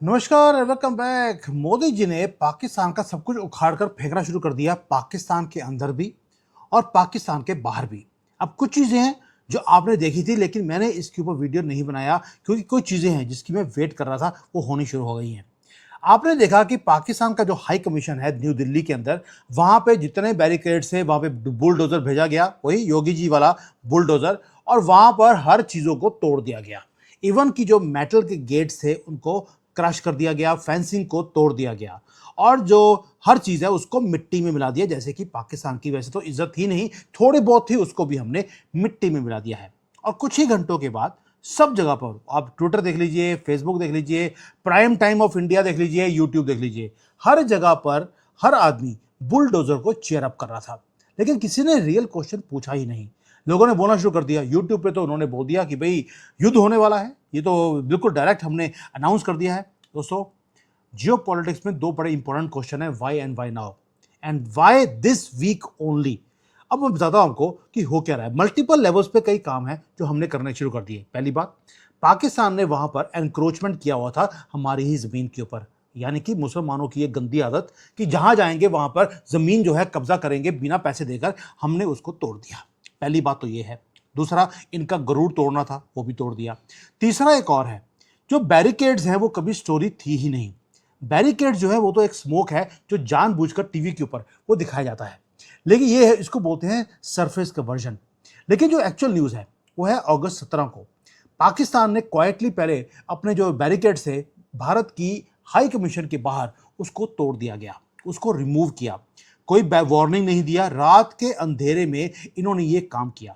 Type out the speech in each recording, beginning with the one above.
नमस्कार, welcome back. Modi ji ने पाकिस्तान का सब कुछ उखाड़ कर फेंकना शुरू कर दिया, पाकिस्तान के अंदर भी और पाकिस्तान के बाहर भी। अब कुछ चीजें हैं जो आपने देखी थी, लेकिन मैंने इसके ऊपर वीडियो नहीं बनाया क्योंकि कुछ चीजें हैं जिसकी मैं वेट कर रहा था, वो होनी शुरू हो गई हैं। आपने देखा कि पाकिस्तान का जो हाई कमीशन है न्यू दिल्ली के अंदर, वहां पे जितने बैरिकेड्स थे वहां पे बुलडोजर भेजा गया, वही योगी जी वाला बुलडोजर, और वहां पर हर चीजों को तोड़ दिया गया। इवन की जो मेटल के गेट्स थे उनको क्रश कर दिया गया, फेंसिंग को तोड़ दिया गया, और जो हर चीज है उसको मिट्टी में मिला दिया। जैसे कि पाकिस्तान की वैसे तो इज्जत ही नहीं, थोड़ी बहुत थी, उसको भी हमने मिट्टी में मिला दिया है। और कुछ ही घंटों के बाद सब जगह पर आप ट्विटर देख लीजिए, फेसबुक देख लीजिए, प्राइम टाइम ऑफ इंडिया देख लीजिए, यूट्यूब देख लीजिए, हर जगह पर हर आदमी बुलडोजर को चेयर अप कर रहा था। लेकिन किसी ने रियल क्वेश्चन पूछा ही नहीं। लोगों ने बोलना शुरू कर दिया। यूट्यूब पे तो उन्होंने बोल दिया कि भाई युद्ध होने वाला है, ये तो बिल्कुल डायरेक्ट हमने अनाउंस कर दिया है। दोस्तों, जियो पॉलिटिक्स में दो बड़े इंपॉर्टेंट क्वेश्चन है, why and why now and why this week only. अब मैं बताता हूं आपको कि हो क्या रहा है। मल्टीपल लेवल्स पे कई काम है जो हमने करने शुरू कर दिए। पहली बात, पाकिस्तान ने वहां पर एनक्रोचमेंट किया हुआ था हमारी ही जमीन के ऊपर, यानी कि मुसलमानों की एक गंदी आदत कि जहां जाएंगे वहां पर जमीन जो है कब्जा करेंगे बिना पैसे देकर, हमने उसको तोड़ दिया। पहली बात तो ये है। दूसरा, इनका गरुड़ तोड़ना था, वो भी तोड़ दिया। तीसरा एक और है, जो बैरिकेड्स हैं वो कभी स्टोरी थी ही नहीं। बैरिकेड जो है वो तो एक स्मोक है जो जानबूझकर टीवी के ऊपर वो दिखाया जाता है। लेकिन ये है, इसको बोलते हैं सरफेस का वर्जन। लेकिन जो एक्चुअल न्यूज़ है वो है अगस्त 17 को पाकिस्तान ने क्वाइटली पहले अपने जो बैरिकेड थे भारत की हाई कमीशन के बाहर, उसको तोड़ दिया गया, उसको रिमूव किया। कोई वार्निंग नहीं दिया, रात के अंधेरे में इन्होंने ये काम किया।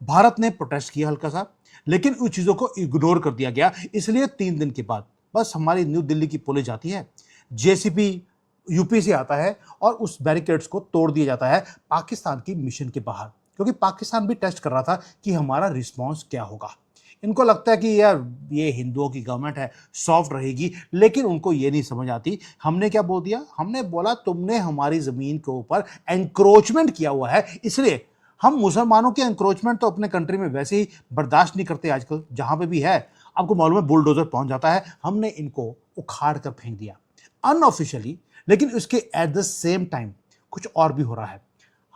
भारत ने प्रोटेस्ट किया हल्का सा, लेकिन उस चीजों को इग्नोर कर दिया गया। इसलिए 3 दिन के बाद बस हमारी न्यू दिल्ली की पुलिस जाती है, जेसीपी यूपी से आता है और उस बैरिकेड्स को तोड़ दिया जाता है पाकिस्तान की मिशन के बाहर। क्योंकि पाकिस्तान भी टेस्ट कर रहा था कि हमारा रिस्पॉन्स क्या होगा। इनको लगता है कि यार ये हिंदुओं की गवर्नमेंट है, सॉफ्ट रहेगी, लेकिन उनको ये नहीं समझ आती। हमने क्या बोल दिया? हमने बोला तुमने हमारी जमीन के ऊपर एंक्रोचमेंट किया हुआ है, इसलिए हम मुसलमानोन के एंक्रोचमेंट तो अपने कंट्री में वैसे ही बर्दाश्त नहीं करते। आजकल जहां पे भी है, आपको मालूम है, बुलडोजर पहुंच जाता है। हमने इनको उखाड़ कर फेंक दिया अनऑफिशियली। लेकिन उसके एट द सेम टाइम कुछ और भी हो रहा है।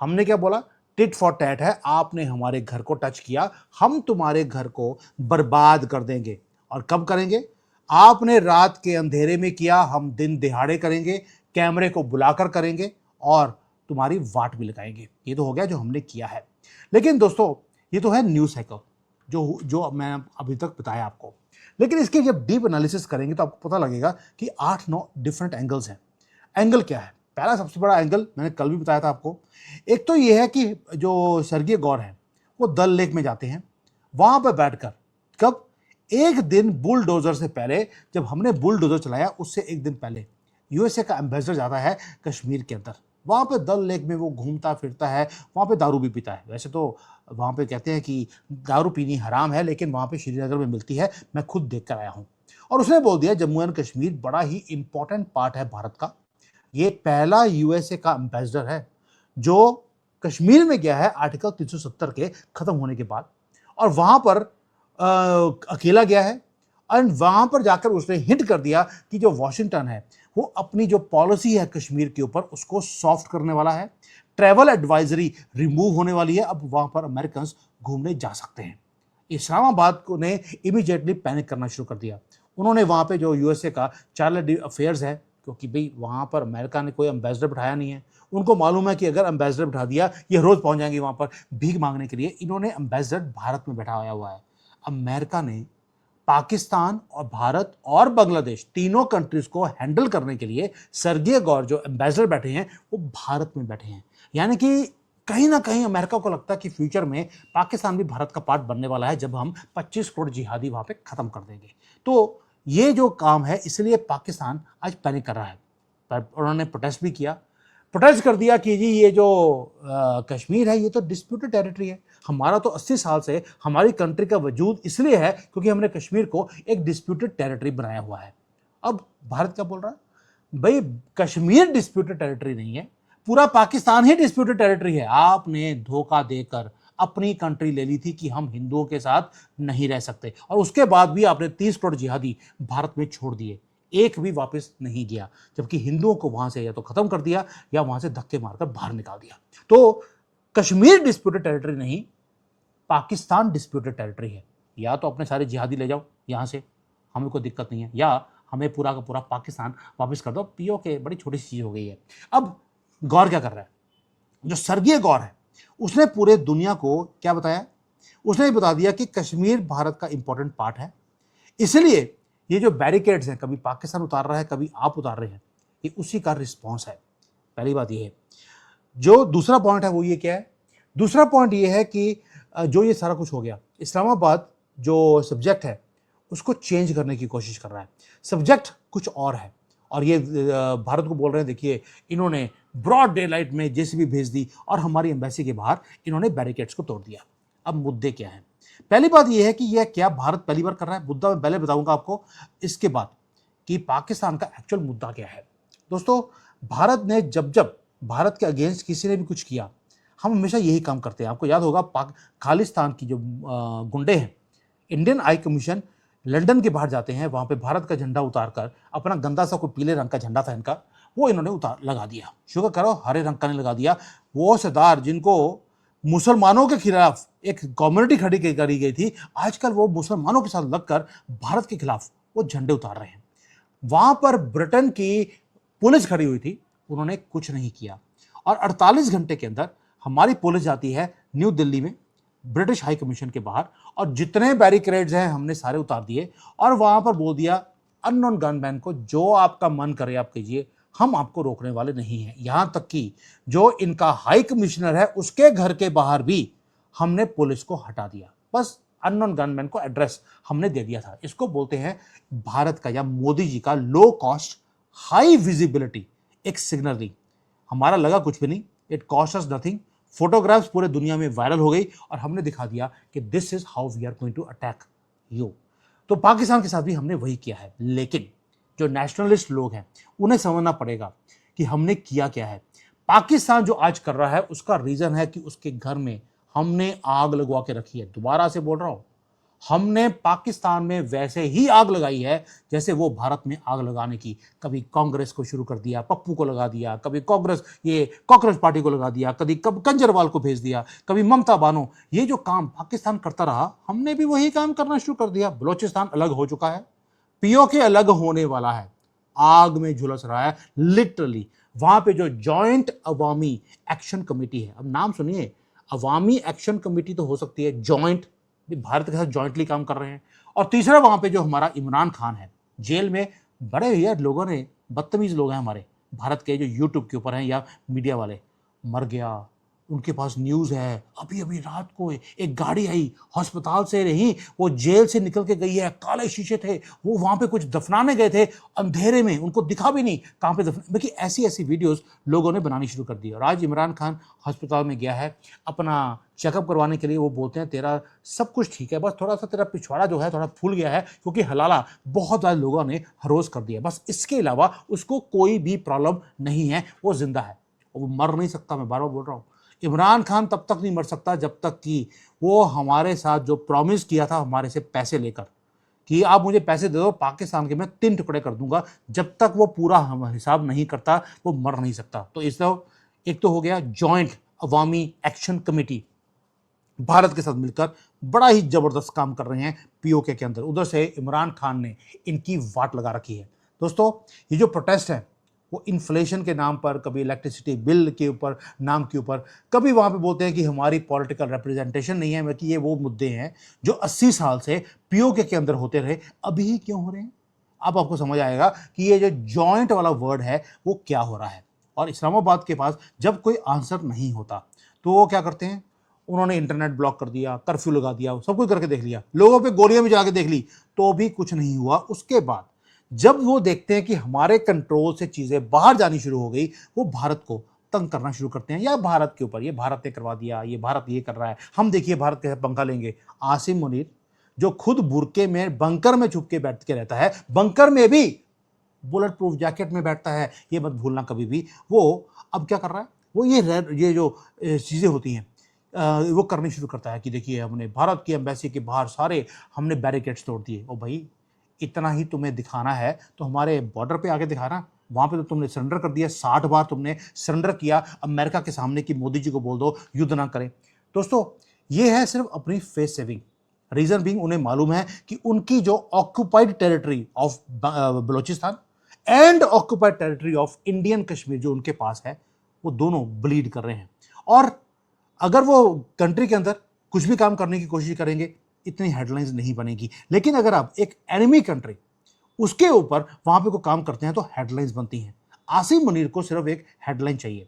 हमने क्या बोला? टिट फॉर टैट है। आपने हमारे घर को टच किया, हम तुम्हारे घर को बर्बाद कर देंगे। और कब करेंगे? आपने रात के अंधेरे में किया, हम दिन दिहाड़े करेंगे, कैमरे को बुलाकर करेंगे और तुम्हारी वाट भी लगाएंगे। ये तो हो गया जो हमने किया है। लेकिन दोस्तों, ये तो है न्यूज़ साइकिल जो जो मैं अभी तक बताया आपको। लेकिन इसके जब डीप एनालिसिस करेंगे तो आपको पता लगेगा कि 8-9 डिफरेंट एंगल्स हैं। एंगल क्या है? पहला सबसे बड़ा एंगल मैंने कल भी बताया था आपको। एक तो ये है कि जो स्वर्गीय गौर है वो दल लेक में जाते हैं, वहां पर बैठकर, कब? एक दिन बुलडोजर से पहले, जब हमने बुलडोजर चलाया उससे एक दिन पहले यूएसए का एम्बेसडर जाता है कश्मीर के अंदर। वहां पे दल लेक में वो घूमता फिरता है, वहां पे दारू भी पीता है। वैसे तो वहां पे कहते हैं कि दारू पीनी हराम है, लेकिन वहां पे श्रीनगर में मिलती है, मैं खुद देख कर आया हूं। और उसने बोल दिया जम्मू एंड कश्मीर बड़ा ही इंपॉर्टेंट पार्ट है भारत का। ये पहला यूएसए का एम्बेसडर है जो कश्मीर में गया है आर्टिकल 370 के खत्म होने के बाद, और वहां पर अकेला गया है। एंड वहां पर जाकर उसने हिंट कर दिया कि जो वॉशिंगटन है वो अपनी जो पॉलिसी है कश्मीर के ऊपर उसको सॉफ्ट करने वाला है। ट्रैवल एडवाइजरी रिमूव होने वाली है, अब वहां पर अमेरिकन घूमने जा सकते हैं। इस्लामाबाद को ने इमीडिएटली पैनिक करना शुरू कर दिया। उन्होंने वहां पे जो यूएसए का चार्टर अफेयर्स है, क्योंकि भाई वहां पर अमेरिका ने कोई एम्बेसडर बिठाया नहीं है, उनको मालूम है कि अगर एम्बेसडर बिठा दिया ये रोज पहुंच जाएंगे वहां पर भीख मांगने के लिए। इन्होंने एम्बेसडर भारत में बैठा हुआ है। अमेरिका ने पाकिस्तान और भारत और बांग्लादेश तीनों कंट्रीज को हैंडल करने के लिए सर्गेई गौर जो एम्बेसडर बैठे हैं वो भारत में बैठे हैं। यानी कि कहीं ना कहीं अमेरिका को लगता है कि फ्यूचर में पाकिस्तान भी भारत का पार्ट बनने वाला है जब हम 25 करोड़ जिहादी वहां पे खत्म कर देंगे। तो ये जो काम है, इसलिए पाकिस्तान आज पैनिक कर रहा है। पर उन्होंने प्रोटेस्ट भी किया, प्रोटेस्ट कर दिया कि जी ये जो कश्मीर है ये तो डिस्प्यूटेड टेरिटरी है। हमारा तो 80 साल से हमारी कंट्री का वजूद इसलिए है क्योंकि हमने कश्मीर को एक डिस्प्यूटेड टेरिटरी बनाया हुआ है। अब भारत क्या बोल रहा है? भाई कश्मीर डिस्प्यूटेड टेरिटरी नहीं है, पूरा पाकिस्तान ही डिस्प्यूटेड टेरिटरी है। आपने धोखा देकर अपनी कंट्री ले ली थी कि हम हिंदुओं के साथ नहीं रह सकते, और उसके बाद भी आपने 30 करोड़ जिहादी भारत में छोड़ दिए। एक भी वापस नहीं गया, जबकि हिंदुओं को वहां से या तो खत्म कर दिया या वहां से धक्के मारकर बाहर निकाल दिया। तो कश्मीर डिस्प्यूटेड टेरिटरी नहीं, पाकिस्तान डिस्प्यूटेड टेरिटरी है। या तो अपने सारे जिहादी ले जाओ यहां से, हमें कोई दिक्कत नहीं है, या हमें पूरा का पूरा पाकिस्तान वापस कर दो। पीओके बड़ी छोटी सी चीज हो गई है। अब गौर क्या कर रहा है, जो सर्गीय गौर है उसने पूरे दुनिया को क्या बताया, उसने बता दिया कि कश्मीर भारत का इंपॉर्टेंट पार्ट है, इसलिए ये जो बैरिकेड्स हैं, कभी पाकिस्तान उतार रहा है कभी आप उतार रहे हैं, ये उसी का रिस्पॉन्स है। पहली बात ये है। जो दूसरा पॉइंट है वो ये क्या है, दूसरा पॉइंट ये है कि जो ये सारा कुछ हो गया, इस्लामाबाद जो सब्जेक्ट है उसको चेंज करने की कोशिश कर रहा है। सब्जेक्ट कुछ और है, और ये भारत को बोल रहे हैं देखिए इन्होंने ब्रॉड डे लाइट में जेसीबी भेज दी और हमारी एम्बेसी के बाहर इन्होंने बैरिकेड्स को तोड़ दिया। अब मुद्दे क्या हैं? पहली बात यह है कि यह क्या भारत पहली बार कर रहा है, मुद्दा मैं पहले बताऊंगा आपको, इसके बाद कि पाकिस्तान का एक्चुअल मुद्दा क्या है। दोस्तों, भारत ने जब जब भारत के अगेंस्ट किसी ने भी कुछ किया, हम हमेशा यही काम करते हैं। आपको याद होगा खालिस्तान की जो गुंडे हैं, इंडियन हाई कमीशन लंदन के बाहर जाते हैं, वहां पे भारत का झंडा उतारकर अपना गंदा सा कोई पीले रंग का झंडा था इनका, वो इन्होंने उतार लगा दिया। शुक्र करो हरे रंग का नहीं लगा दिया। वो सरदार जिनको मुसलमानों के खिलाफ एक कम्युनिटी खड़ी करी गई थी, आजकल वो मुसलमानों के साथ लगकर भारत के खिलाफ वो झंडे उतार रहे हैं। वहां पर ब्रिटेन की पुलिस खड़ी हुई थी, उन्होंने कुछ नहीं किया, और 48 घंटे के अंदर हमारी पुलिस जाती है न्यू दिल्ली में ब्रिटिश हाई कमीशन के बाहर, और जितने बैरिकेड्स हैं हमने सारे उतार दिए, और वहां पर बोल दिया अननोन गनमैन को जो आपका मन करे आप कीजिए, हम आपको रोकने वाले नहीं हैं। यहां तक कि जो इनका हाई कमिश्नर है उसके घर के बाहर भी हमने पुलिस को हटा दिया। बस अननोन गनमैन को एड्रेस हमने दे दिया था। इसको बोलते हैं भारत का या मोदी जी का लो कॉस्ट हाई विजिबिलिटी एक सिग्नल। हमारा लगा कुछ भी नहीं, it cost us nothing. Photographs पूरे दुनिया में वायरल हो गई और हमने दिखा दिया कि this is how we are going to attack you. तो पाकिस्तान के साथ भी हमने वही किया है, लेकिन जो नेशनलिस्ट लोग हैं उन्हें समझना पड़ेगा कि हमने किया क्या है। पाकिस्तान जो आज कर रहा है उसका रीजन है कि उसके घर में हमने आग लगवा के रखी है। दोबारा से बोल रहा हूं, हमने पाकिस्तान में वैसे ही आग लगाई है जैसे वो भारत में आग लगाने की कभी कांग्रेस को शुरू कर दिया, पप्पू को लगा दिया, कभी कांग्रेस ये कॉकरोच पार्टी को लगा दिया, कभी कंजरवाल को भेज दिया, कभी ममता बानो। ये जो काम पाकिस्तान करता रहा, हमने भी वही काम करना शुरू कर दिया। बलोचिस्तान अलग हो चुका है, पीओके अलग होने वाला है, आग में झुलस रहा है लिटरली। वहां पे जो जॉइंट अवामी एक्शन कमेटी है, अब नाम सुनिए, अवामी एक्शन कमेटी तो हो सकती है, जॉइंट भारत के साथ जॉइंटली काम कर रहे हैं। और तीसरा वहां पे जो हमारा इमरान खान है जेल में, बड़े यार लोगों ने, बदतमीज लोग हैं हमारे भारत के जो यूट्यूब के ऊपर हैं या मीडिया वाले, मर गया, उनके पास न्यूज़ है। अभी अभी रात को एक गाड़ी आई, अस्पताल से नहीं, वो जेल से निकल के गई है, काले शीशे थे, वो वहां पे कुछ दफनाने गए थे अंधेरे में, उनको दिखा भी नहीं कहां पे देखिए ऐसी ऐसी वीडियोस लोगों ने बनानी शुरू कर दी। और आज इमरान खान अस्पताल में गया है अपना चेकअप करवाने के लिए। वो बोलते हैं तेरा सब कुछ ठीक है, बस थोड़ा सा तेरा पिछवाड़ा जो है थोड़ा फूल गया है, क्योंकि हलाला बहुत ज़्यादा लोगों ने हरोस कर दिया। बस इसके अलावा उसको कोई भी प्रॉब्लम नहीं है, वो जिंदा है, वो मर नहीं सकता। मैं बार बार बोल रहा हूँ, इमरान खान तब तक नहीं मर सकता जब तक कि वो हमारे साथ जो प्रॉमिस किया था हमारे से पैसे लेकर कि आप मुझे पैसे दे दो, पाकिस्तान के मैं 3 टुकड़े कर दूंगा, जब तक वो पूरा हिसाब नहीं करता वो मर नहीं सकता। तो इसलिए एक तो हो गया जॉइंट अवामी एक्शन कमेटी, भारत के साथ मिलकर बड़ा ही जबरदस्त काम कर रहे हैं पीओके के अंदर। उधर से इमरान खान ने इनकी वाट लगा रखी है। दोस्तों, ये जो प्रोटेस्ट है वो इन्फ्लेशन के नाम पर, कभी इलेक्ट्रिसिटी बिल के ऊपर नाम के ऊपर, कभी वहां पे बोलते हैं कि हमारी पॉलिटिकल रिप्रेजेंटेशन नहीं है, बल्कि ये वो मुद्दे हैं जो 80 साल से पीओके के अंदर होते रहे, अभी ही क्यों हो रहे हैं। अब आपको समझ आएगा कि ये जो जॉइंट वाला वर्ड है वो क्या हो रहा है। और इस्लामाबाद के पास जब कोई आंसर नहीं होता तो वो क्या करते हैं, उन्होंने इंटरनेट ब्लॉक कर दिया, कर्फ्यू लगा दिया, सब कुछ करके देख लिया, लोगों पे गोलियां भी चला के देख ली, तो भी कुछ नहीं हुआ। उसके बाद जब वो देखते हैं कि हमारे कंट्रोल से चीजें बाहर जानी शुरू हो गई, वो भारत को तंग करना शुरू करते हैं, या भारत के ऊपर ये भारत ने करवा दिया, ये भारत ये कर रहा है, हम देखिए भारत के साथ पंखा लेंगे। आसिम मुनीर जो खुद बुरके में बंकर में छुप के बैठ के रहता है, बंकर में भी बुलेट प्रूफ जैकेट में बैठता है, ये मत भूलना कभी भी। वो अब क्या कर रहा है, वो ये जो चीजें होती हैं वो करनी शुरू करता है कि देखिए हमने भारत की एम्बेसी के बाहर सारे हमने बैरिकेड्स तोड़ दिए। ओ भाई, इतना ही तुम्हें दिखाना है तो हमारे बॉर्डर पे आके दिखाना, वहां पे तो तुमने सरेंडर कर दिया, 60 बार तुमने सरेंडर किया अमेरिका के सामने कि मोदी जी को बोल दो युद्ध ना करें। दोस्तों, ये है सिर्फ अपनी फेस सेविंग। रीजन बीइंग उन्हें मालूम है कि उनकी जो occupied territory of Balochistan and occupied territory of Indian Kashmir जो उनके पास है, वो दोनों ब्लीड कर रहे हैं। और अगर वो कंट्री के अंदर कुछ भी काम करने की कोशिश करेंगे, इतनी हेडलाइंस नहीं बनेगी। लेकिन अगर आप एक एनिमी कंट्री उसके ऊपर वहां पे कोई काम करते हैं तो हेडलाइंस बनती हैं। आसिम मुनीर को सिर्फ एक हेडलाइन चाहिए।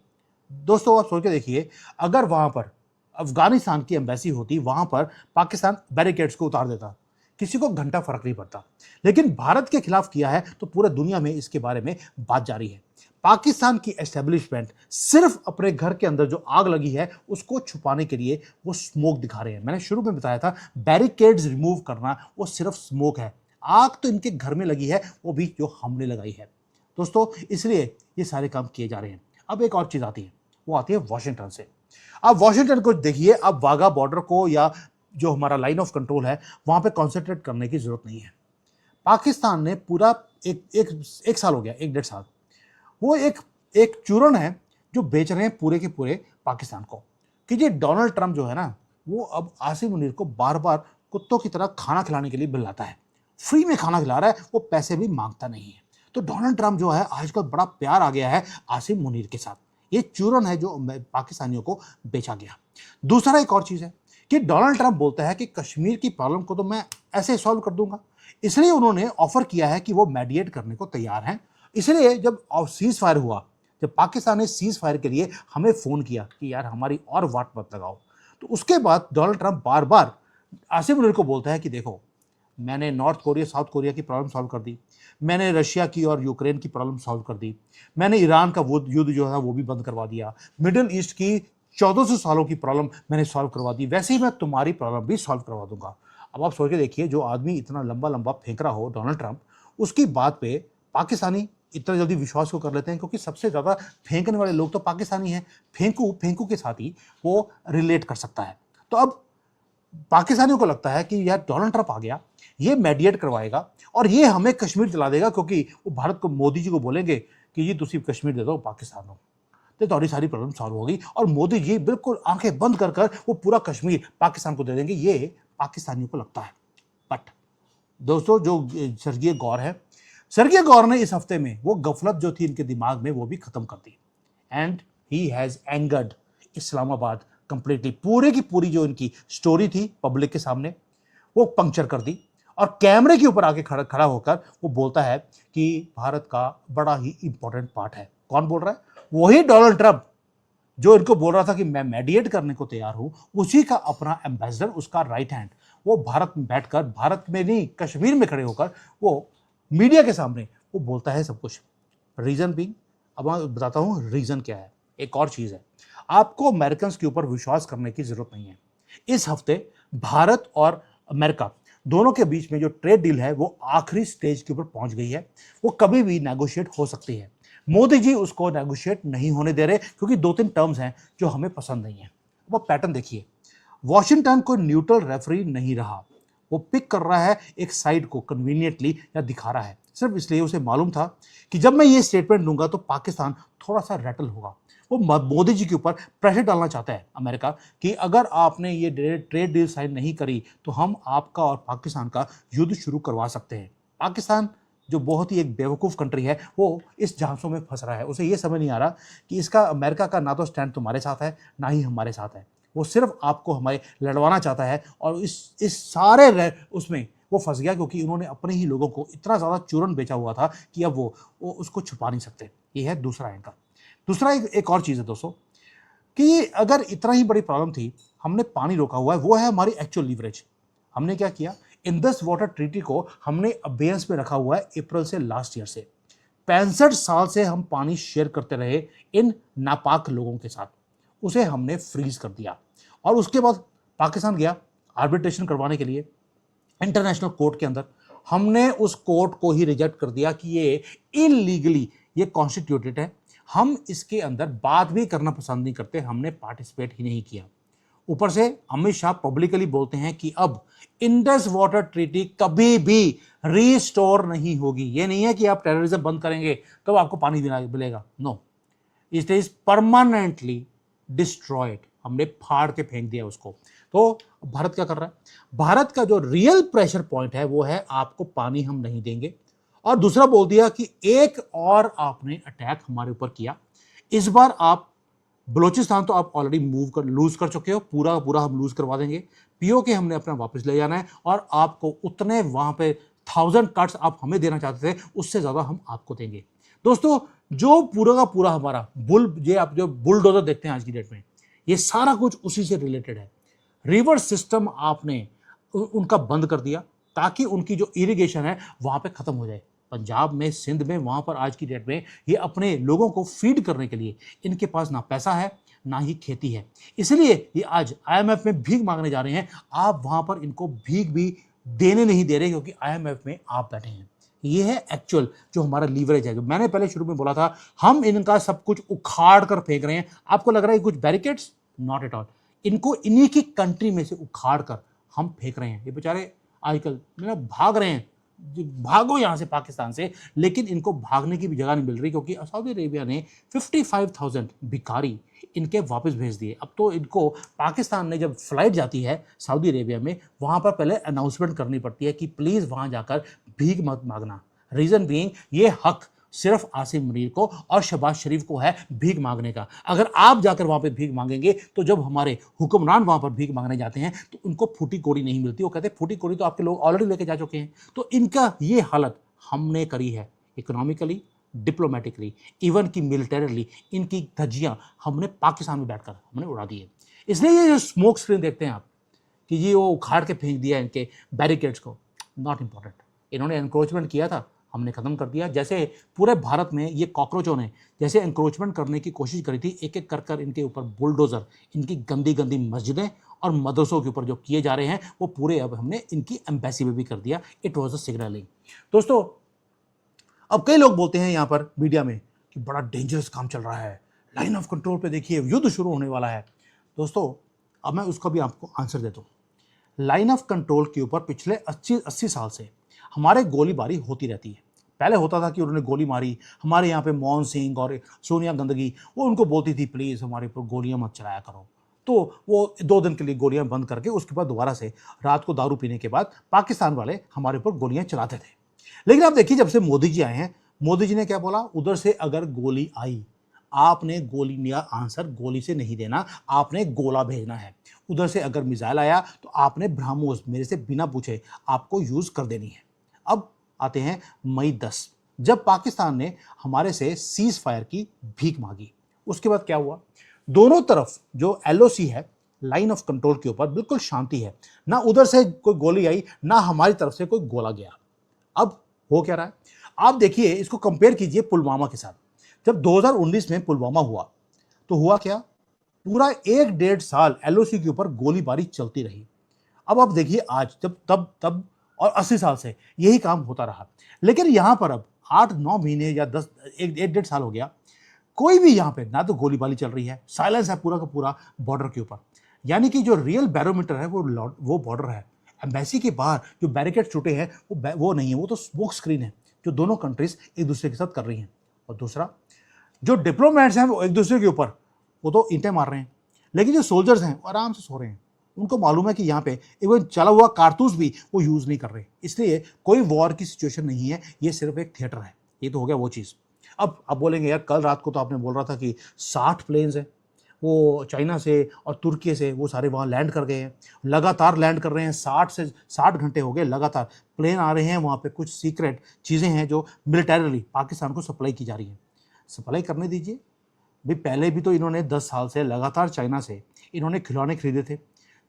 दोस्तों, आप सोच के देखिए, अगर वहां पर अफगानिस्तान की एम्बेसी होती, वहां पर पाकिस्तान बैरिकेड्स को उतार देता, किसी को घंटा फर्क नहीं पड़ता। लेकिन भारत के खिलाफ किया है तो पूरे दुनिया में इसके बारे में बात जारी है। पाकिस्तान की एस्टेब्लिशमेंट सिर्फ अपने घर के अंदर जो आग लगी है उसको छुपाने के लिए वो स्मोक दिखा रहे हैं। मैंने शुरू में बताया था, बैरिकेड्स रिमूव करना वो सिर्फ स्मोक है। आग तो इनके घर में लगी है, वो भी जो हमने लगाई है। दोस्तों, इसलिए ये सारे काम किए जा रहे हैं। अब एक और चीज आती है, वो आती है वॉशिंगटन से। आप वॉशिंगटन को देखिए, अब वाघा बॉर्डर को या जो हमारा लाइन ऑफ कंट्रोल है वहां पे कॉन्सेंट्रेट करने की जरूरत नहीं है। पाकिस्तान ने पूरा एक साल हो गया, 1 डेढ़ साल, वो एक चूरन है जो बेच रहे हैं पूरे के पूरे पाकिस्तान को, कि ये डोनाल्ड ट्रंप जो है ना, वो अब आसिम मुनीर को बार बार कुत्तों की तरह खाना खिलाने के लिए बुलाता है। फ्री में खाना खिला रहा है, वो पैसे भी मांगता नहीं है। तो डोनाल्ड ट्रंप जो है आजकल बड़ा प्यार आ गया है आसिम मुनीर के साथ। ये चूरन है जो पाकिस्तानियों को बेचा गया। दूसरा एक और चीज है कि डोनाल्ड ट्रंप बोलता है कि कश्मीर की प्रॉब्लम को तो मैं ऐसे सॉल्व कर दूंगा, इसलिए उन्होंने ऑफर किया है कि वो मेडिएट करने को तैयार हैं। इसलिए जब सीज फायर हुआ, जब पाकिस्तान ने सीज फायर के लिए हमें फोन किया कि यार हमारी और वाट मत लगाओ, तो उसके बाद डोनाल्ड ट्रंप बार बार आसिम मुनीर को बोलता है कि देखो, मैंने नॉर्थ कोरिया साउथ कोरिया की प्रॉब्लम सॉल्व कर दी, मैंने रशिया की और यूक्रेन की प्रॉब्लम सॉल्व कर दी, मैंने ईरान का वो युद्ध जो है वो भी बंद करवा दिया, मिडिल ईस्ट की 1400 सालों की प्रॉब्लम मैंने सॉल्व करवा दी, वैसे ही मैं तुम्हारी प्रॉब्लम भी सॉल्व करवा दूंगा। अब आप सोच के देखिए, जो आदमी इतना लंबा लंबा फेंक रहा हो डोनाल्ड ट्रंप, उसकी बात पे पाकिस्तानी इतना जल्दी विश्वास को कर लेते हैं, क्योंकि सबसे ज्यादा फेंकने वाले लोग तो पाकिस्तानी हैं। फेंकू फेंकू के साथ ही वो रिलेट कर सकता है। तो अब पाकिस्तानियों को लगता है कि यार डोनाल्ड ट्रंप आ गया, ये मेडिएट करवाएगा और ये हमें कश्मीर दिला देगा, क्योंकि वो भारत को, मोदी जी को बोलेंगे कि ये तुसी कश्मीर दे दो पाकिस्तान को, तो थोड़ी सारी प्रॉब्लम सॉल्व होगी और मोदी जी बिल्कुल आंखें बंद कर कर वो पूरा कश्मीर पाकिस्तान को दे देंगे। ये पाकिस्तानियों को लगता है। बट दोस्तों, जो स्वर्गीय गौर है, स्वर्गीय गौर ने इस हफ्ते में वो गफलत जो थी इनके दिमाग में वो भी खत्म कर दी। And he has angered Islamabad completely. पूरे की पूरी जो इनकी स्टोरी थी पब्लिक के सामने वो पंक्चर कर दी और कैमरे के ऊपर आके खड़ा होकर वो बोलता है कि भारत का बड़ा ही इंपॉर्टेंट पार्ट है। कौन बोल रहा है? वही डोनाल्ड ट्रंप जो इनको बोल रहा था कि मैं मेडिएट करने को तैयार हूं, उसी का अपना एम्बेसडर, उसका राइट हैंड, वो भारत में बैठकर, भारत में नहीं कश्मीर में खड़े होकर वो मीडिया के सामने वो बोलता है सब कुछ। रीजन भी, अब मैं बताता हूं रीजन क्या है। एक और चीज है, आपको अमेरिकन के ऊपर विश्वास करने की जरूरत नहीं है। इस हफ्ते भारत और अमेरिका दोनों के बीच में जो ट्रेड डील है वो आखिरी स्टेज के ऊपर पहुंच गई है। वो कभी भी नेगोशिएट हो सकती है। मोदी जी उसको नेगोशिएट नहीं होने दे रहे, क्योंकि 2-3 टर्म्स हैं जो हमें पसंद नहीं है। वो पैटर्न देखिए, वॉशिंगटन कोई न्यूट्रल रेफरी नहीं रहा, वो पिक कर रहा है एक साइड को कन्वीनियंटली, या दिखा रहा है सिर्फ इसलिए उसे मालूम था कि जब मैं ये स्टेटमेंट दूंगा तो पाकिस्तान थोड़ा सा रैटल होगा। वो मोदी जी के ऊपर प्रेशर डालना चाहता है अमेरिका कि अगर आपने ये ट्रेड डील साइन नहीं करी तो हम आपका और पाकिस्तान का युद्ध शुरू करवा सकते हैं। पाकिस्तान जो बहुत ही एक बेवकूफ़ कंट्री है, वो इस झांसों में फंस रहा है। उसे ये समझ नहीं आ रहा कि इसका अमेरिका का ना तो स्टैंड तुम्हारे साथ है ना ही हमारे साथ है। वो सिर्फ आपको हमारे लड़वाना चाहता है और इस सारे उसमें वो फंस गया, क्योंकि उन्होंने अपने ही लोगों को इतना ज़्यादा चूरन बेचा हुआ था कि अब वो उसको छुपा नहीं सकते। ये है दूसरा एंकर। दूसरा एक और चीज़ है दोस्तों, कि अगर इतना ही बड़ी प्रॉब्लम थी, हमने पानी रोका हुआ है, वो है हमारी एक्चुअल लीवरेज। हमने क्या किया, इंडस वाटर ट्रीटी को हमने अबेयंस में रखा हुआ है अप्रैल से लास्ट ईयर से। 65 साल से हम पानी शेयर करते रहे इन नापाक लोगों के साथ, उसे हमने फ्रीज कर दिया। और उसके बाद पाकिस्तान गया आर्बिट्रेशन करवाने के लिए इंटरनेशनल कोर्ट के अंदर, हमने उस कोर्ट को ही रिजेक्ट कर दिया कि ये इलीगली ये कॉन्स्टिट्यूटेड है, हम इसके अंदर बात भी करना पसंद नहीं करते, हमने पार्टिसिपेट ही नहीं किया। ऊपर से अमित शाह पब्लिकली बोलते हैं कि अब इंडस वाटर ट्रीटी कभी भी रीस्टोर नहीं होगी। ये नहीं है कि आप टेररिज्म बंद करेंगे तो आपको पानी मिलेगा, no, it is permanently destroyed. हमने फाड़ के फेंक दिया उसको। तो भारत क्या कर रहा है? भारत का जो रियल प्रेशर पॉइंट है वो है आपको पानी हम नहीं देंगे। और दूसरा बोल दिया कि एक और आपने अटैक हमारे ऊपर किया, इस बार आप बलोचिस्तान तो आप ऑलरेडी लूज कर चुके हो, पूरा का पूरा हम लूज करवा देंगे। पीओके हमने अपना वापस ले जाना है और आपको उतने वहां पे 1000 कट्स आप हमें देना चाहते थे उससे ज्यादा हम आपको देंगे। दोस्तों, जो पूरा का पूरा हमारा ये आप जो बुलडोजर देखते हैं आज की डेट में, ये सारा कुछ उसी से रिलेटेड है। रिवर सिस्टम आपने उनका बंद कर दिया ताकि उनकी जो इरिगेशन है वहां पे खत्म हो जाए। पंजाब में, सिंध में, वहां पर आज की डेट में ये अपने लोगों को फीड करने के लिए इनके पास ना पैसा है ना ही खेती है, इसलिए ये आज आईएमएफ में भीख मांगने जा रहे हैं। आप वहां पर इनको भीख भी देने नहीं दे रहे क्योंकि आईएमएफ में आप बैठे हैं। ये है एक्चुअल जो हमारा लीवरेज है। जो मैंने पहले शुरू में बोला था, हम इनका सब कुछ उखाड़ कर फेंक रहे हैं। आपको लग रहा है कुछ बैरिकेड्स? Not at all. इनको इन्हीं की कंट्री में से उखाड़ कर हम फेंक रहे हैं। ये बेचारे आजकल मतलब भाग रहे हैं, भागो यहां से पाकिस्तान से, लेकिन इनको भागने की भी जगह नहीं मिल रही क्योंकि सऊदी अरेबिया ने 55,000 भिखारी इनके वापस भेज दिए। अब तो इनको पाकिस्तान ने जब फ्लाइट जाती है सऊदी अरेबिया में, वहां पर पहले अनाउंसमेंट करनी पड़ती है कि प्लीज वहां जाकर भीख मत मांगना। रीजन बीइंग ये हक सिर्फ आसिम मुनीर को और शहबाज शरीफ को है भीख मांगने का। अगर आप जाकर वहां पे भीख मांगेंगे तो जब हमारे हुक्मरान वहां पर भीख मांगने जाते हैं तो उनको फूटी कोड़ी नहीं मिलती। वो कहते हैं फूटी कोड़ी तो आपके लोग ऑलरेडी लेके जा चुके हैं। तो इनका ये हालत हमने करी है, इकोनॉमिकली, डिप्लोमेटिकली, इवन की मिलिटरीली। इनकी धज्जियां हमने पाकिस्तान में बैठकर हमने उड़ा दी है। इसलिए ये जो स्मोक स्क्रीन देखते हैं आप कि ये वो उखाड़ के फेंक दिया इनके बैरिकेड्स को, नॉट इंपॉर्टेंट। इन्होंने एनक्रोचमेंट किया था, हमने खत्म कर दिया। जैसे पूरे भारत में ये कॉकरोचों ने जैसे एंक्रोचमेंट करने की कोशिश करी थी, एक एक कर कर इनके ऊपर बुलडोजर, इनकी गंदी गंदी मस्जिदें और मदरसों के ऊपर जो किए जा रहे हैं वो पूरे अब हमने इनकी एम्बेसी में भी कर दिया। It was a signalling. दोस्तों, अब कई लोग बोलते हैं यहाँ पर मीडिया में कि बड़ा डेंजरस काम चल रहा है, लाइन ऑफ कंट्रोल पे देखिए युद्ध शुरू होने वाला है। दोस्तों, अब मैं उसका भी आपको आंसर देता हूँ। लाइन ऑफ कंट्रोल के ऊपर पिछले 80 साल से हमारे गोलीबारी होती रहती है। पहले होता था कि उन्होंने गोली मारी, हमारे यहाँ पे मोहन सिंह और सोनिया गंदगी वो उनको बोलती थी प्लीज़ हमारे ऊपर गोलियां मत चलाया करो। तो वो 2 दिन के लिए गोलियां बंद करके उसके बाद दोबारा से रात को दारू पीने के बाद पाकिस्तान वाले हमारे ऊपर गोलियां चलाते थे। लेकिन आप देखिए, जब से मोदी जी आए हैं, मोदी जी ने क्या बोला? उधर से अगर गोली आई, आपने गोली लिया, आंसर गोली से नहीं देना, आपने गोला भेजना है। उधर से अगर मिसाइल आया तो आपने ब्रह्मोस मेरे से बिना पूछे आपको यूज कर देनी है। अब आते हैं मई 10, जब पाकिस्तान ने हमारे से सीज फायर की भीख मांगी। उसके बाद क्या हुआ? दोनों तरफ जो एलओसी है, लाइन ऑफ कंट्रोल के ऊपर बिल्कुल शांति है। ना उधर से कोई गोली आई, ना हमारी तरफ से कोई गोला गया। अब हो क्या रहा है आप देखिए, इसको कंपेयर कीजिए पुलवामा के साथ। जब 2019 में पुलवामा हुआ तो हुआ क्या? पूरा 1-1.5 साल एलओसी के ऊपर गोलीबारी चलती रही। अब आप देखिए आज, जब तब तब और 80 साल से यही काम होता रहा। लेकिन यहां पर अब 8-9 महीने या 10 1-1.5 साल हो गया, कोई भी यहां पे ना तो गोलीबारी चल रही है, साइलेंस है पूरा का पूरा बॉर्डर के ऊपर। यानी कि जो रियल बैरोमीटर है वो बॉर्डर है। एम्बेसी के बाहर जो बैरिकेड छूटे हैं वो नहीं है, वो तो स्मोक स्क्रीन है जो दोनों कंट्रीज एक दूसरे के साथ कर रही हैं। और दूसरा, जो डिप्लोमेट्स हैं वो एक दूसरे के ऊपर वो तो ईंटें मार रहे हैं, लेकिन जो सोल्जर्स हैं वो आराम से सो रहे हैं। उनको मालूम है कि यहाँ पे इवन चला हुआ कारतूस भी वो यूज नहीं कर रहे, इसलिए कोई वॉर की सिचुएशन नहीं है, ये सिर्फ एक थिएटर है। ये तो हो गया वो चीज़। अब आप बोलेंगे यार, कल रात को तो आपने बोल रहा था कि 60 प्लेन्स हैं वो चाइना से और तुर्की से वो सारे वहाँ लैंड कर गए हैं, लगातार लैंड कर रहे हैं। 60 घंटे हो गए लगातार प्लेन आ रहे हैं। वहाँ पे कुछ सीक्रेट चीज़ें हैं जो मिलिटरीली पाकिस्तान को सप्लाई की जा रही हैं। सप्लाई करने दीजिए भाई। पहले भी तो इन्होंने 10 साल से लगातार चाइना से इन्होंने खिलौने खरीदे थे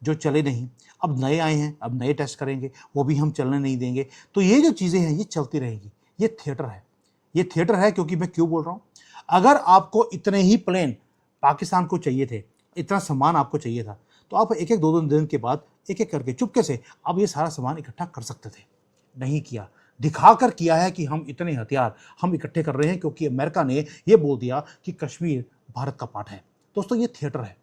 जो चले नहीं। अब नए आए हैं, अब नए टेस्ट करेंगे, वो भी हम चलने नहीं देंगे। तो ये जो चीज़ें हैं ये चलती रहेगी। ये थिएटर है, ये थिएटर है। क्योंकि मैं क्यों बोल रहा हूँ, अगर आपको इतने ही प्लेन पाकिस्तान को चाहिए थे, इतना सामान आपको चाहिए था, तो आप एक एक 2-2 दिन के बाद एक एक करके चुपके से अब ये सारा सामान इकट्ठा कर सकते थे। नहीं किया, दिखाकर किया है कि हम इतने हथियार हम इकट्ठे कर रहे हैं क्योंकि अमेरिका ने ये बोल दिया कि कश्मीर भारत का पार्ट है। दोस्तों, ये थिएटर है।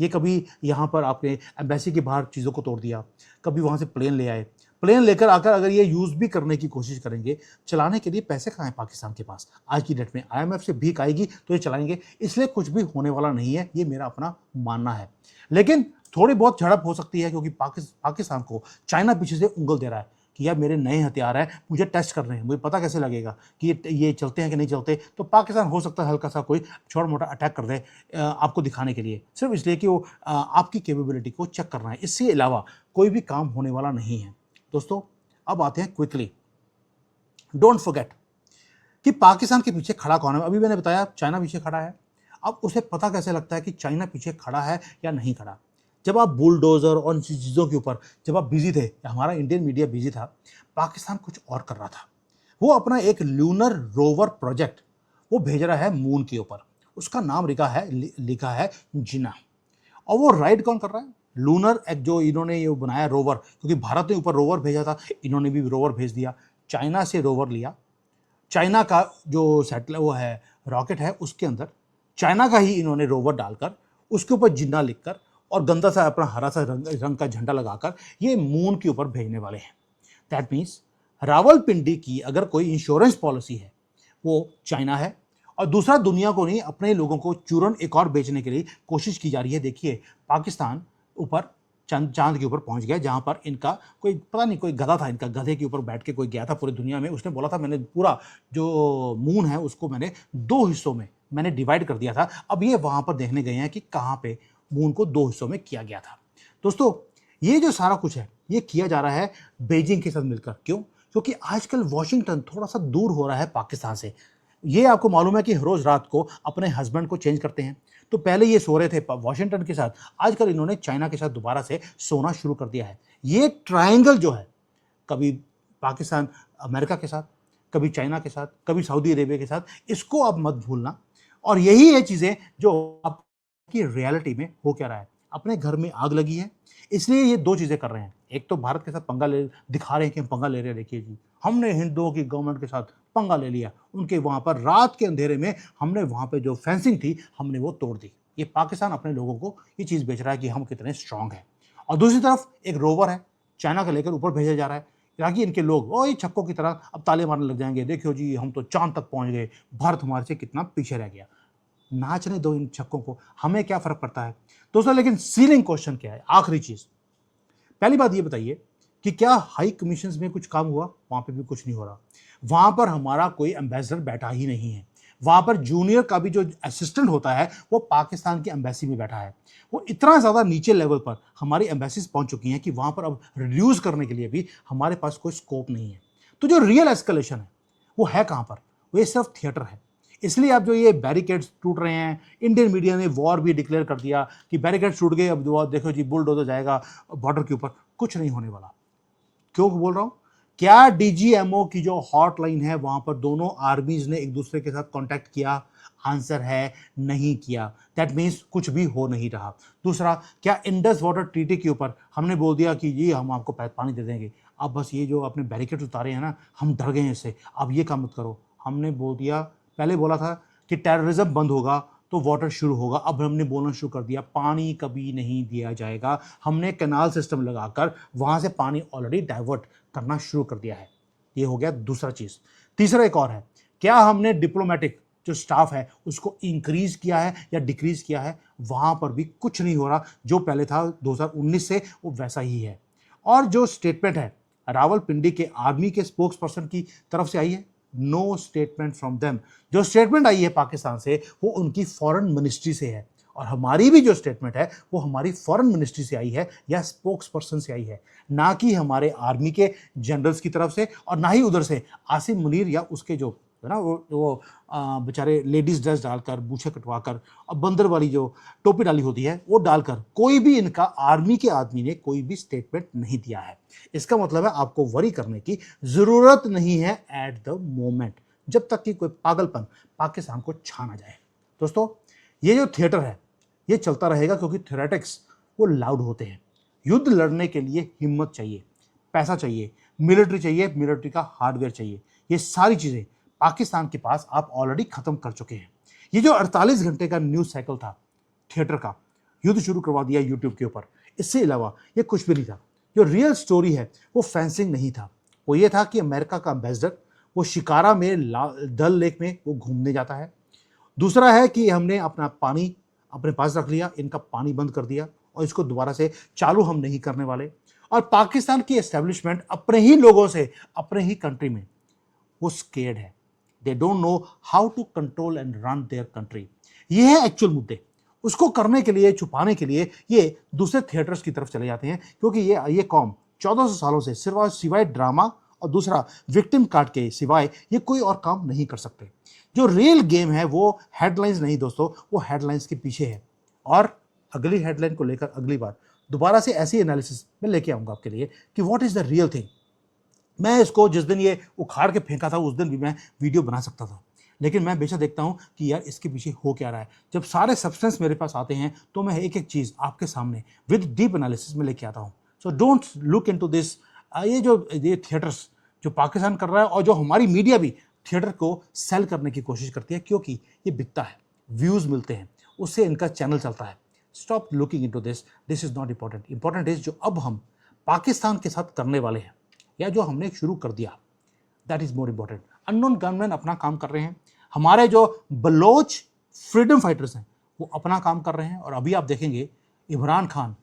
ये कभी यहाँ पर आपने एम्बेसी के बाहर चीज़ों को तोड़ दिया, कभी वहाँ से प्लेन ले आए, प्लेन लेकर आकर अगर ये यूज़ भी करने की कोशिश करेंगे, चलाने के लिए पैसे कहाँ हैं पाकिस्तान के पास? आज की डेट में आईएमएफ से भीख आएगी तो ये चलाएंगे, इसलिए कुछ भी होने वाला नहीं है, ये मेरा अपना मानना है। लेकिन थोड़ी बहुत झड़प हो सकती है, क्योंकि पाकिस्तान को चाइना पीछे से उंगल दे रहा है कि यार मेरे नए हथियार हैं, मुझे टेस्ट करने हैं, मुझे पता कैसे लगेगा कि ये चलते हैं कि नहीं चलते। तो पाकिस्तान हो सकता है हल्का सा कोई छोटा मोटा अटैक कर दे आपको दिखाने के लिए, सिर्फ इसलिए कि वो आपकी कैपेबिलिटी को चेक करना है। इसके अलावा कोई भी काम होने वाला नहीं है। दोस्तों, अब आते हैं क्विकली, डोंट फॉरगेट कि पाकिस्तान के पीछे खड़ा कौन है। अभी मैंने बताया चाइना पीछे खड़ा है। अब उसे पता कैसे लगता है कि चाइना पीछे खड़ा है या नहीं खड़ा? जब आप बुलडोजर और इन चीज़ों के ऊपर जब आप बिजी थे, हमारा इंडियन मीडिया बिजी था, पाकिस्तान कुछ और कर रहा था। वो अपना एक लूनर रोवर प्रोजेक्ट वो भेज रहा है मून के ऊपर। उसका नाम लिखा है जिना। और वो राइड कौन कर रहा है? लूनर एक जो इन्होंने ये बनाया रोवर, क्योंकि भारत ने ऊपर रोवर भेजा था, इन्होंने भी रोवर भेज दिया। चाइना से रोवर लिया, चाइना का जो सैटेलाइट वो है रॉकेट है, उसके अंदर चाइना का ही इन्होंने रोवर डालकर उसके ऊपर जिन्ना लिखकर और गंदा सा अपना हरा सा रंग का झंडा लगाकर ये मून के ऊपर भेजने वाले हैं। दैट मीन्स रावलपिंडी की अगर कोई इंश्योरेंस पॉलिसी है वो चाइना है, और दूसरा दुनिया को नहीं, अपने लोगों को चूरन एक और बेचने के लिए कोशिश की जा रही है। देखिए पाकिस्तान ऊपर चांद के ऊपर पहुंच गया, जहां पर इनका कोई पता नहीं कोई गधा था, इनका गधे के ऊपर बैठ के कोई गया था पूरी दुनिया में। उसने बोला था मैंने पूरा जो मून है उसको मैंने 2 हिस्सों में मैंने डिवाइड कर दिया था। अब ये वहां पर देखने गए हैं कि कहाँ पे मून को 2 हिस्सों में किया गया था। दोस्तों, ये जो सारा कुछ है ये किया जा रहा है बीजिंग के साथ मिलकर। क्यों? क्योंकि आजकल वॉशिंगटन थोड़ा सा दूर हो रहा है पाकिस्तान से। ये आपको मालूम है कि रोज रात को अपने हस्बैंड को चेंज करते हैं। तो पहले ये सो रहे थे वॉशिंगटन के साथ, आजकल इन्होंने चाइना के साथ दोबारा से सोना शुरू कर दिया है। ये ट्रायंगल जो है, कभी पाकिस्तान अमेरिका के साथ, कभी चाइना के साथ, कभी सऊदी अरेबिया के साथ, इसको आप मत भूलना। और यही है चीज़ें जो आपकी रियलिटी में हो क्या रहा है। अपने घर में आग लगी है, इसलिए ये 2 चीज़ें कर रहे हैं। एक तो भारत के साथ पंगा ले दिखा रहे हैं कि हम पंगा ले रहे हैं, देखिए जी हमने हिंदुओं की गवर्नमेंट के साथ पंगा ले लिया, उनके वहाँ पर रात के अंधेरे में हमने वहाँ पे जो फेंसिंग थी हमने वो तोड़ दी। ये पाकिस्तान अपने लोगों को ये चीज़ बेच रहा है कि हम कितने स्ट्रांग हैं। और दूसरी तरफ एक रोवर है चाइना का लेकर ऊपर भेजा जा रहा है, ताकि इनके लोग ओ ये छक्कों की तरह अब ताले मारने लग जाएंगे, देखियो जी हम तो चांद तक पहुंच गए, भारत हमारे से कितना पीछे रह गया। नाचने दो इन छक्कों को, हमें क्या फर्क पड़ता है दोस्तों। लेकिन सीलिंग क्वेश्चन क्या है, आखिरी चीज, पहली बात ये बताइए कि क्या हाई कमीशन में कुछ काम हुआ? वहां पे भी कुछ नहीं हो रहा। वहां पर हमारा कोई एम्बेसडर बैठा ही नहीं है। वहां पर जूनियर का भी जो असिस्टेंट होता है वो पाकिस्तान की एम्बेसी में बैठा है। वो इतना ज्यादा नीचे लेवल पर हमारी एम्बेसीज पहुंच चुकी हैं कि वहां पर अब रिड्यूस करने के लिए भी हमारे पास कोई स्कोप नहीं है। तो जो रियल एस्केलेशन है वो है कहां पर? वो ये सिर्फ थिएटर है। इसलिए अब जो ये बैरिकेड्स टूट रहे हैं, इंडियन मीडिया ने वॉर भी डिक्लेयर कर दिया कि बैरिकेड्स टूट गए, अब देखो जी बुलडोजर जाएगा बॉर्डर के ऊपर। कुछ नहीं होने वाला। क्यों बोल रहा हूं? क्या डीजीएमओ की जो हॉटलाइन है वहां पर दोनों आर्मीज ने एक दूसरे के साथ कांटेक्ट किया? आंसर है नहीं किया। दैट मीन्स कुछ भी हो नहीं रहा। दूसरा, क्या इंडस वाटर ट्रीटी के ऊपर हमने बोल दिया कि ये हम आपको पानी दे देंगे, अब बस ये जो आपने बैरिकेड उतारे हैं ना, हम डर गए हैं इससे, अब ये काम मत करो। हमने बोल दिया, पहले बोला था कि टेररिज्म बंद होगा तो वाटर शुरू होगा, अब हमने बोलना शुरू कर दिया पानी कभी नहीं दिया जाएगा। हमने कैनाल सिस्टम लगाकर वहां से पानी ऑलरेडी डाइवर्ट करना शुरू कर दिया है। ये हो गया दूसरा चीज। तीसरा एक और है, क्या हमने डिप्लोमेटिक जो स्टाफ है उसको इंक्रीज किया है या डिक्रीज किया है? वहां पर भी कुछ नहीं हो रहा। जो पहले था 2019 से वो वैसा ही है। और जो स्टेटमेंट है रावलपिंडी के आर्मी के स्पोक्स पर्सन की तरफ से आई है, नो स्टेटमेंट फ्रॉम देम। जो स्टेटमेंट आई है पाकिस्तान से वो उनकी फॉरेन मिनिस्ट्री से है, और हमारी भी जो स्टेटमेंट है वो हमारी फॉरेन मिनिस्ट्री से आई है या स्पोक्स पर्सन से आई है, ना कि हमारे आर्मी के जनरल्स की तरफ से, और ना ही उधर से आसिम मुनीर या उसके जो है ना वो बेचारे लेडीज ड्रेस डालकर, बूछे कटवाकर और बंदर वाली जो टोपी डाली होती है वो डालकर, कोई भी इनका आर्मी के आदमी ने कोई भी स्टेटमेंट नहीं दिया है। इसका मतलब है आपको वरी करने की जरूरत नहीं है एट द मोमेंट, जब तक कि कोई पागलपन पाकिस्तान को छा ना जाए। दोस्तों, ये जो थिएटर है ये चलता रहेगा, क्योंकि थ्योरेटिक्स वो लाउड होते हैं। युद्ध लड़ने के लिए हिम्मत चाहिए, पैसा चाहिए, मिलिट्री चाहिए, मिलिट्री का हार्डवेयर चाहिए। ये सारी चीजें पाकिस्तान के पास आप ऑलरेडी खत्म कर चुके हैं। ये जो 48 घंटे का न्यूज साइकिल था थिएटर का, युद्ध शुरू करवा दिया यूट्यूब के ऊपर। इससे अलावा ये कुछ भी नहीं था। जो रियल स्टोरी है वो फेंसिंग नहीं था, वो ये था कि अमेरिका का एम्बेसडर वो शिकारा में डल लेक में वो घूमने जाता है। दूसरा है कि हमने अपना पानी अपने पास रख लिया, इनका पानी बंद कर दिया और इसको दोबारा से चालू हम नहीं करने वाले। और पाकिस्तान की एस्टेब्लिशमेंट अपने ही लोगों से, अपने ही कंट्री में वो स्केर्ड है। They don't know how to control and run their country. ये है एक्चुअल मुद्दे। उसको करने के लिए, छुपाने के लिए ये दूसरे थिएटर्स की तरफ चले जाते हैं, क्योंकि ये कौम 1400 सालों से सिवाय ड्रामा और दूसरा विक्टिम कार्ड के सिवाय ये कोई और काम नहीं कर सकते। जो रियल गेम है वो हेडलाइंस नहीं दोस्तों, वो हेडलाइंस के पीछे है। और अगली हेडलाइन को लेकर अगली बार दोबारा से ऐसी एनालिसिस मैं लेके आऊंगा आपके लिए कि what is the real thing. मैं इसको जिस दिन ये उखाड़ के फेंका था उस दिन भी मैं वीडियो बना सकता था, लेकिन मैं हमेशा देखता हूं कि यार इसके पीछे हो क्या रहा है। जब सारे सब्सटेंस मेरे पास आते हैं तो मैं एक एक चीज़ आपके सामने विद डीप एनालिसिस में लेके आता हूं। So don't look into this. ये थिएटर्स जो पाकिस्तान कर रहा है और जो हमारी मीडिया भी थिएटर को सेल करने की कोशिश करती है, क्योंकि ये बिकता है, व्यूज़ मिलते हैं, उससे इनका चैनल चलता है। Stop looking into this is not important. Important is जो अब हम पाकिस्तान के साथ करने वाले हैं या जो हमने शुरू कर दिया, that is more important. Unknown gunman अपना काम कर रहे हैं, हमारे जो बलोच फ्रीडम फाइटर्स हैं वो अपना काम कर रहे हैं, और अभी आप देखेंगे इमरान खान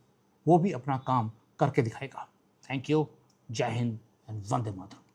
वो भी अपना काम करके दिखाएगा। थैंक यू, जय हिंद एंड वंदे मातरम।